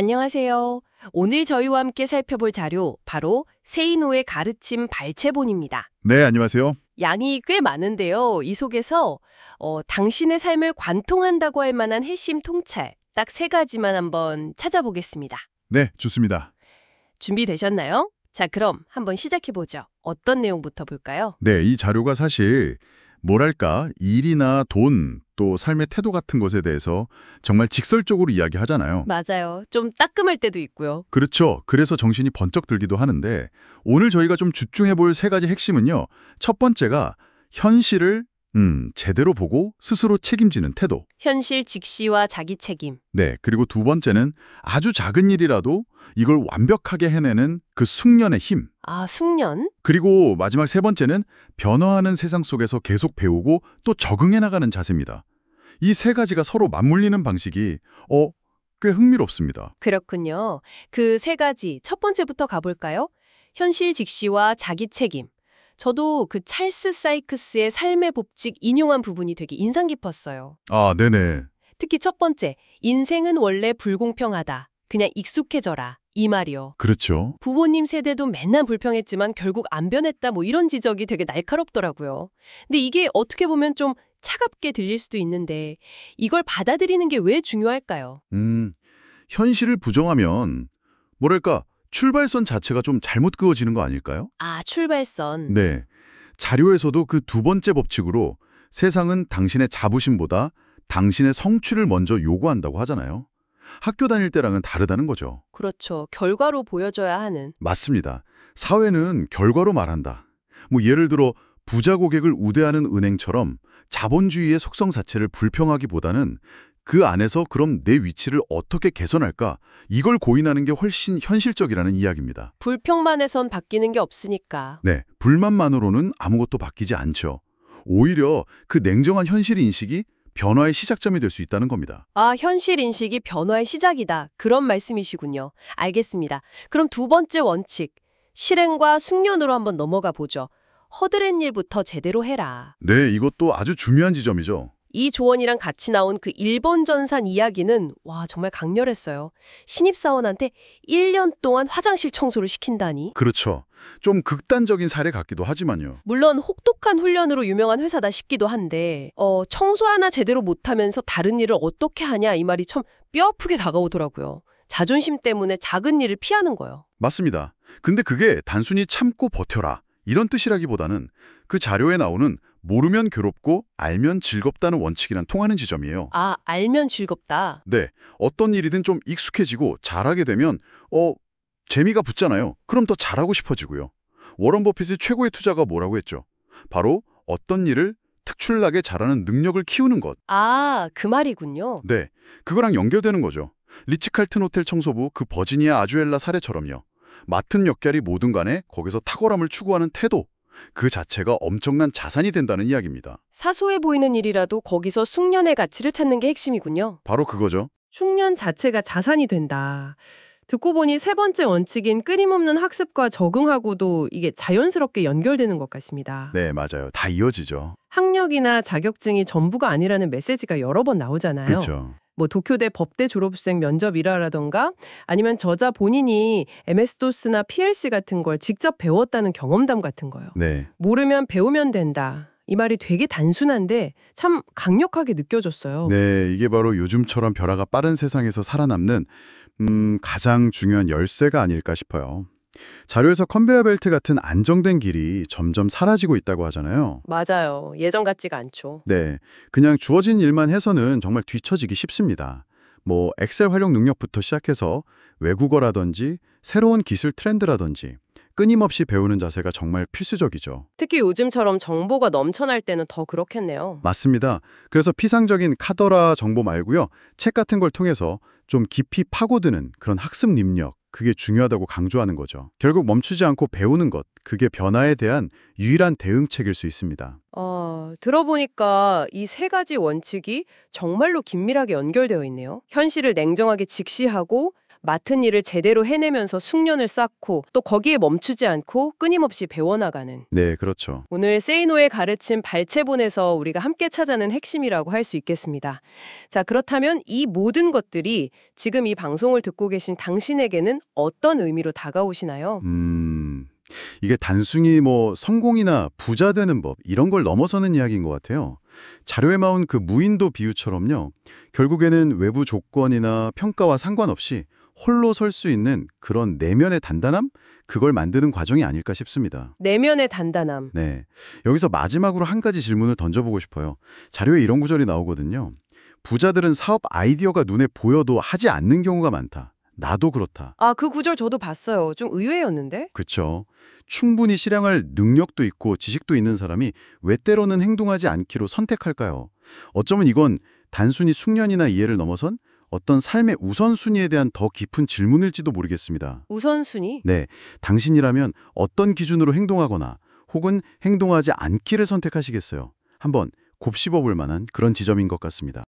안녕하세요. 오늘 저희와 함께 살펴볼 자료, 바로 세이노의 가르침 발췌본입니다. 네, 안녕하세요. 양이 꽤 많은데요. 이 속에서 당신의 삶을 관통한다고 할 만한 핵심 통찰, 딱 세 가지만 한번 찾아보겠습니다. 네, 좋습니다. 준비되셨나요? 자, 그럼 한번 시작해보죠. 어떤 내용부터 볼까요? 네, 이 자료가 사실 뭐랄까, 일이나 돈, 또 삶의 태도 같은 것에 대해서 정말 직설적으로 이야기하잖아요. 맞아요. 좀 따끔할 때도 있고요. 그렇죠. 그래서 정신이 번쩍 들기도 하는데 오늘 저희가 좀 집중해 볼 세 가지 핵심은요. 첫 번째가 현실을 제대로 보고 스스로 책임지는 태도. 현실 직시와 자기 책임. 네, 그리고 두 번째는 아주 작은 일이라도 이걸 완벽하게 해내는 그 숙련의 힘. 아, 숙련? 그리고 마지막 세 번째는 변화하는 세상 속에서 계속 배우고 또 적응해 나가는 자세입니다. 이 세 가지가 서로 맞물리는 방식이 꽤 흥미롭습니다. 그렇군요. 그 세 가지, 첫 번째부터 가볼까요? 현실 직시와 자기 책임. 저도 그 찰스 사이크스의 삶의 법칙 인용한 부분이 되게 인상 깊었어요. 아, 네네. 특히 첫 번째, 인생은 원래 불공평하다. 그냥 익숙해져라. 이 말이요. 그렇죠. 부모님 세대도 맨날 불평했지만 결국 안 변했다 뭐 이런 지적이 되게 날카롭더라고요. 근데 이게 어떻게 보면 좀 차갑게 들릴 수도 있는데 이걸 받아들이는 게 왜 중요할까요? 현실을 부정하면 뭐랄까 출발선 자체가 좀 잘못 그어지는 거 아닐까요? 아, 출발선. 네. 자료에서도 그 두 번째 법칙으로 세상은 당신의 자부심보다 당신의 성취를 먼저 요구한다고 하잖아요. 학교 다닐 때랑은 다르다는 거죠. 그렇죠. 결과로 보여줘야 하는. 맞습니다. 사회는 결과로 말한다. 뭐 예를 들어 부자 고객을 우대하는 은행처럼 자본주의의 속성 자체를 불평하기보다는 그 안에서 그럼 내 위치를 어떻게 개선할까? 이걸 고민하는 게 훨씬 현실적이라는 이야기입니다. 불평만 해선 바뀌는 게 없으니까. 네, 불만만으로는 아무것도 바뀌지 않죠. 오히려 그 냉정한 현실 인식이 변화의 시작점이 될 수 있다는 겁니다. 아, 현실 인식이 변화의 시작이다. 그런 말씀이시군요. 알겠습니다. 그럼 두 번째 원칙, 실행과 숙련으로 한번 넘어가 보죠. 허드렛 일부터 제대로 해라. 네, 이것도 아주 중요한 지점이죠. 이 조언이랑 같이 나온 그 일본 전산 이야기는 와, 정말 강렬했어요. 신입사원한테 1년 동안 화장실 청소를 시킨다니. 그렇죠. 좀 극단적인 사례 같기도 하지만요. 물론 혹독한 훈련으로 유명한 회사다 싶기도 한데 청소 하나 제대로 못하면서 다른 일을 어떻게 하냐 이 말이 참 뼈아프게 다가오더라고요. 자존심 때문에 작은 일을 피하는 거예요. 맞습니다. 근데 그게 단순히 참고 버텨라 이런 뜻이라기보다는 그 자료에 나오는 모르면 괴롭고 알면 즐겁다는 원칙이랑 통하는 지점이에요. 아, 알면 즐겁다. 네, 어떤 일이든 좀 익숙해지고 잘하게 되면 재미가 붙잖아요. 그럼 더 잘하고 싶어지고요. 워런 버핏의 최고의 투자가 뭐라고 했죠? 바로 어떤 일을 특출나게 잘하는 능력을 키우는 것. 아, 그 말이군요. 네, 그거랑 연결되는 거죠. 리츠칼튼 호텔 청소부 그 버지니아 아주엘라 사례처럼요. 맡은 역할이 뭐든 간에 거기서 탁월함을 추구하는 태도. 그 자체가 엄청난 자산이 된다는 이야기입니다. 사소해 보이는 일이라도 거기서 숙련의 가치를 찾는 게 핵심이군요. 바로 그거죠. 숙련 자체가 자산이 된다. 듣고 보니 세 번째 원칙인 끊임없는 학습과 적응하고도 이게 자연스럽게 연결되는 것 같습니다. 네, 맞아요. 다 이어지죠. 학력이나 자격증이 전부가 아니라는 메시지가 여러 번 나오잖아요. 그렇죠. 뭐 도쿄대 법대 졸업생 면접 일화라던가 아니면 저자 본인이 MS-DOS나 PLC 같은 걸 직접 배웠다는 경험담 같은 거요. 네. 모르면 배우면 된다. 이 말이 되게 단순한데 참 강력하게 느껴졌어요. 네, 이게 바로 요즘처럼 변화가 빠른 세상에서 살아남는 가장 중요한 열쇠가 아닐까 싶어요. 자료에서 컨베이어 벨트 같은 안정된 길이 점점 사라지고 있다고 하잖아요. 맞아요. 예전 같지가 않죠. 네, 그냥 주어진 일만 해서는 정말 뒤처지기 쉽습니다. 뭐 엑셀 활용 능력부터 시작해서 외국어라든지 새로운 기술 트렌드라든지 끊임없이 배우는 자세가 정말 필수적이죠. 특히 요즘처럼 정보가 넘쳐날 때는 더 그렇겠네요. 맞습니다. 그래서 피상적인 카더라 정보 말고요. 책 같은 걸 통해서 좀 깊이 파고드는 그런 학습 능력, 그게 중요하다고 강조하는 거죠. 결국 멈추지 않고 배우는 것, 그게 변화에 대한 유일한 대응책일 수 있습니다. 들어보니까 이 세 가지 원칙이 정말로 긴밀하게 연결되어 있네요. 현실을 냉정하게 직시하고 맡은 일을 제대로 해내면서 숙련을 쌓고 또 거기에 멈추지 않고 끊임없이 배워나가는. 네, 그렇죠. 오늘 세이노의 가르침 발췌본에서 우리가 함께 찾아낸 핵심이라고 할 수 있겠습니다. 자, 그렇다면 이 모든 것들이 지금 이 방송을 듣고 계신 당신에게는 어떤 의미로 다가오시나요? 이게 단순히 뭐 성공이나 부자 되는 법 이런 걸 넘어서는 이야기인 것 같아요. 자료에 나온 그 무인도 비유처럼요. 결국에는 외부 조건이나 평가와 상관없이 홀로 설 수 있는 그런 내면의 단단함? 그걸 만드는 과정이 아닐까 싶습니다. 내면의 단단함. 네. 여기서 마지막으로 한 가지 질문을 던져보고 싶어요. 자료에 이런 구절이 나오거든요. 부자들은 사업 아이디어가 눈에 보여도 하지 않는 경우가 많다. 나도 그렇다. 아, 그 구절 저도 봤어요. 좀 의외였는데? 그렇죠. 충분히 실행할 능력도 있고 지식도 있는 사람이 왜 때로는 행동하지 않기로 선택할까요? 어쩌면 이건 단순히 숙련이나 이해를 넘어선 어떤 삶의 우선순위에 대한 더 깊은 질문일지도 모르겠습니다. 우선순위? 네, 당신이라면 어떤 기준으로 행동하거나 혹은 행동하지 않기를 선택하시겠어요? 한번 곱씹어 볼 만한 그런 지점인 것 같습니다.